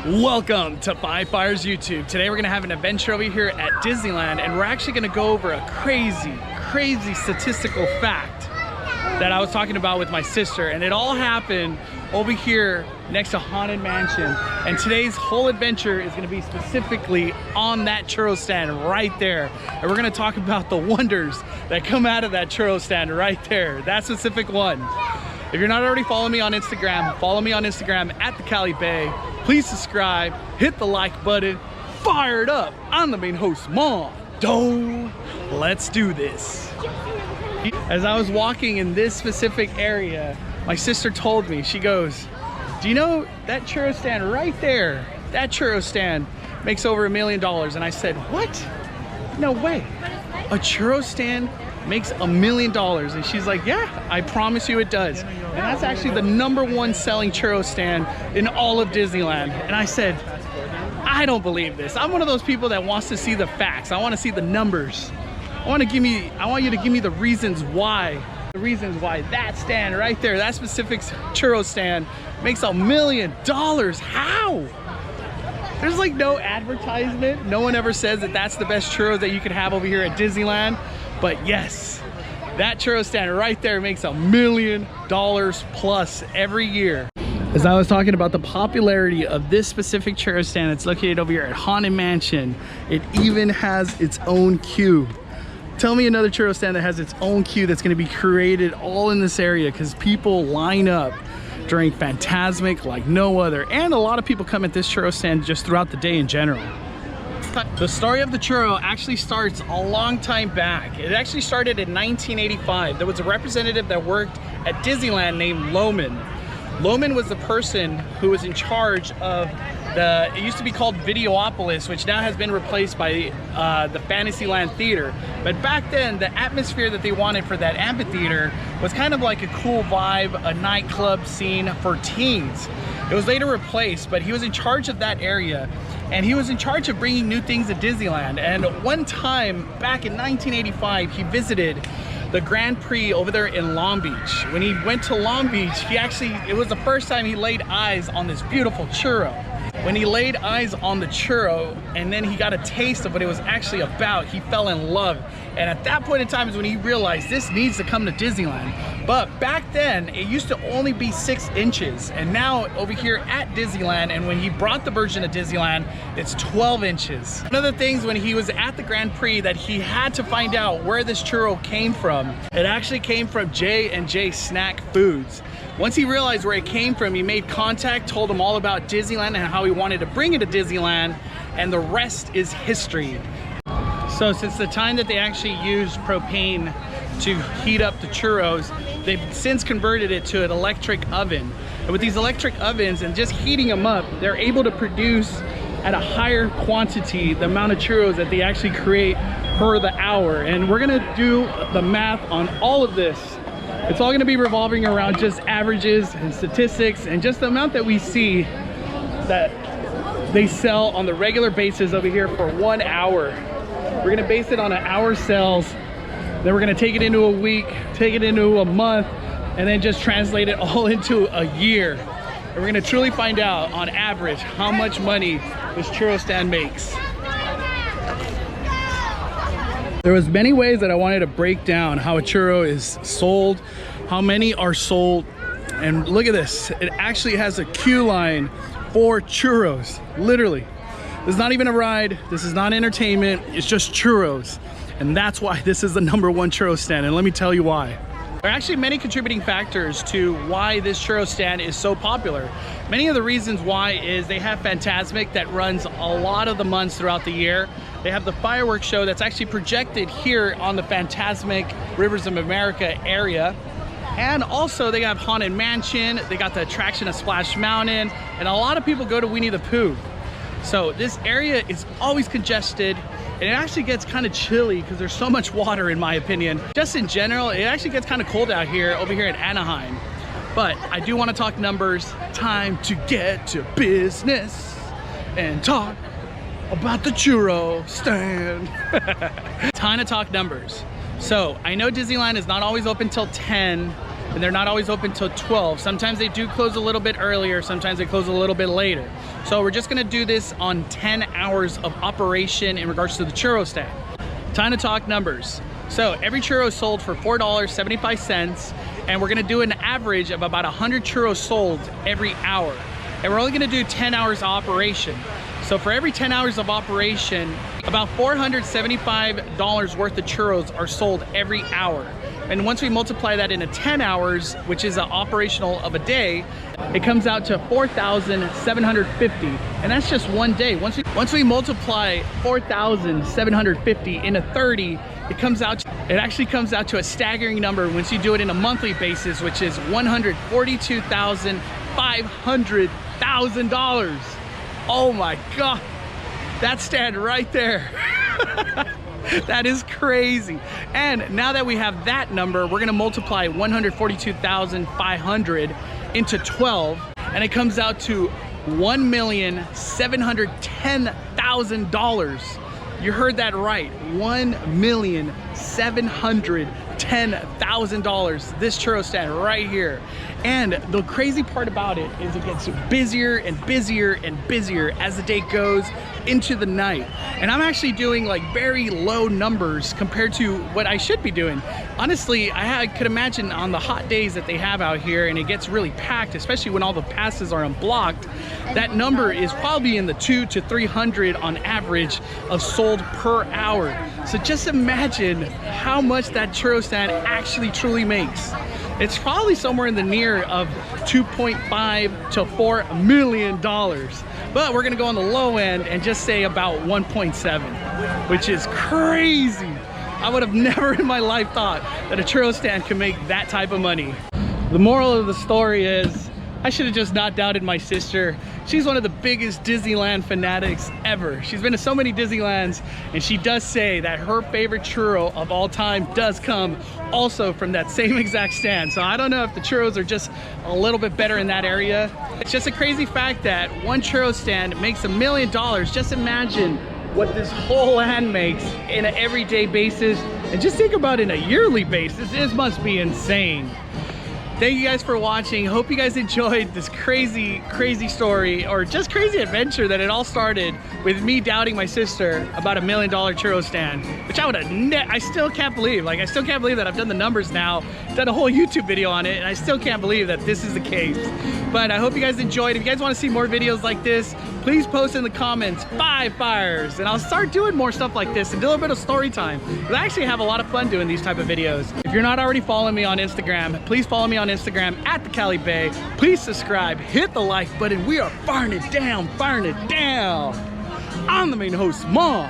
Welcome to Five Fires YouTube. Today we're gonna have an adventure over here at Disneyland, and we're actually gonna go over a crazy statistical fact that I was talking about with my sister, and it all happened over here next to Haunted Mansion. And today's whole adventure is gonna be specifically on that churro stand right there. And we're gonna talk about the wonders that come out of that churro stand right there, that specific one. If you're not already following me on Instagram, follow me on Instagram at the Cali Bay. Please subscribe, hit the like button, fire it up. I'm the main host, Mondo. Let's do this. As I was walking in this specific area, my sister told me, she goes, do you know that churro stand right there, that churro stand makes over $1 million? And I said, what? No way. A churro stand makes $1 million? And she's like, yeah, I promise you it does. And that's actually the #1 selling churro stand in all of Disneyland. And I said, I don't believe this. I'm one of those people that wants to see the facts. I want to see the numbers. I want you to give me the reasons why. The reasons why that stand right there, that specific churro stand makes $1 million. How? There's like no advertisement. No one ever says that that's the best churros that you could have over here at Disneyland. But yes, that churro stand right there makes $1 million plus every year. As I was talking about the popularity of this specific churro stand that's located over here at Haunted Mansion, it even has its own queue. Tell me another churro stand that has its own queue that's going to be created all in this area, because people line up during Fantasmic like no other. And a lot of people come at this churro stand just throughout the day in general. The story of the churro actually starts a long time back. It actually started in 1985. There was a representative that worked at Disneyland named Loman. Loman was the person who was in charge of it used to be called Videopolis, which now has been replaced by the Fantasyland Theater. But back then, the atmosphere that they wanted for that amphitheater was kind of like a cool vibe, a nightclub scene for teens. It was later replaced, but he was in charge of that area. And he was in charge of bringing new things to Disneyland. And one time, back in 1985, he visited the Grand Prix over there in Long Beach. When he went to Long Beach, it was the first time he laid eyes on this beautiful churro. When he laid eyes on the churro and then he got a taste of what it was actually about, he fell in love. And at that point in time is when he realized this needs to come to Disneyland. But back then, it used to only be 6 inches. And now over here at Disneyland, and when he brought the version of Disneyland, it's 12 inches. One of the things when he was at the Grand Prix that he had to find out where this churro came from, it actually came from J&J Snack Foods. Once he realized where it came from, he made contact, told him all about Disneyland and how he wanted to bring it to Disneyland, and the rest is history. So since the time that they actually used propane to heat up the churros, they've since converted it to an electric oven. And with these electric ovens and just heating them up, they're able to produce at a higher quantity the amount of churros that they actually create per the hour. And we're gonna do the math on all of this. It's all gonna be revolving around just averages and statistics and just the amount that we see that they sell on the regular basis over here for 1 hour. We're gonna base it on an hour sales, then we're gonna take it into a week, take it into a month, and then just translate it all into a year. And we're gonna truly find out on average how much money this churro stand makes. There was many ways that I wanted to break down how a churro is sold, how many are sold, and look at this. It actually has a queue line for churros, literally. This is not even a ride, this is not entertainment, it's just churros. And that's why this is the #1 churro stand, and let me tell you why. There are actually many contributing factors to why this churro stand is so popular. Many of the reasons why is they have Fantasmic that runs a lot of the months throughout the year. They have the fireworks show that's actually projected here on the Fantasmic Rivers of America area. And also they have Haunted Mansion, they got the attraction of Splash Mountain, and a lot of people go to Winnie the Pooh. So this area is always congested, and it actually gets kind of chilly because there's so much water, in my opinion. Just in general, it actually gets kind of cold out here, over here in Anaheim. But I do want to talk numbers. Time to get to business and talk about the churro stand. Time to talk numbers. So I know Disneyland is not always open till 10, and they're not always open till 12. Sometimes they do close a little bit earlier, sometimes they close a little bit later. So we're just gonna do this on 10 hours of operation in regards to the churro stand. Time to talk numbers. So every churro is sold for $4.75, and we're gonna do an average of about 100 churros sold every hour. And we're only gonna do 10 hours of operation. So for every 10 hours of operation, about $475 worth of churros are sold every hour. And once we multiply that into 10 hours, which is an operational of a day, it comes out to 4,750. And that's just one day. Once we multiply 4,750 into 30, it actually comes out to a staggering number once you do it in a monthly basis, which is $142,500. Oh my God, that stand right there. That is crazy. And now that we have that number, we're gonna multiply 142,500 into 12, and it comes out to $1,710,000. You heard that right, $1,710,000. This churro stand right here. And the crazy part about it is it gets busier and busier and busier as the day goes into the night. And I'm actually doing like very low numbers compared to what I should be doing. Honestly, I could imagine on the hot days that they have out here and it gets really packed, especially when all the passes are unblocked, that number is probably in the 200 to 300 on average of sold per hour. So just imagine how much that churro stand actually truly makes. It's probably somewhere in the near of $2.5 to $4 million. But we're gonna go on the low end and just say about 1.7, which is crazy. I would have never in my life thought that a churro stand could make that type of money. The moral of the story is, I should have just not doubted my sister. She's one of the biggest Disneyland fanatics ever. She's been to so many Disneylands, and she does say that her favorite churro of all time does come also from that same exact stand. So I don't know if the churros are just a little bit better in that area. It's just a crazy fact that one churro stand makes $1 million. Just imagine what this whole land makes in an everyday basis. And just think about it in a yearly basis. This must be insane. Thank you guys for watching. Hope you guys enjoyed this crazy, crazy story, or just crazy adventure that it all started with me doubting my sister about $1 million churro stand, which I would have I still can't believe. Like, I still can't believe that I've done the numbers now, done a whole YouTube video on it, and I still can't believe that this is the case. But I hope you guys enjoyed. If you guys want to see more videos like this, please post in the comments 5 fires, and I'll start doing more stuff like this and do a little bit of story time. I actually have a lot of fun doing these type of videos. If you're not already following me on Instagram, please follow me on Instagram at the Cali Bay. Please subscribe, hit the like button. We are firing it down, firing it down. I'm the main host, Mom.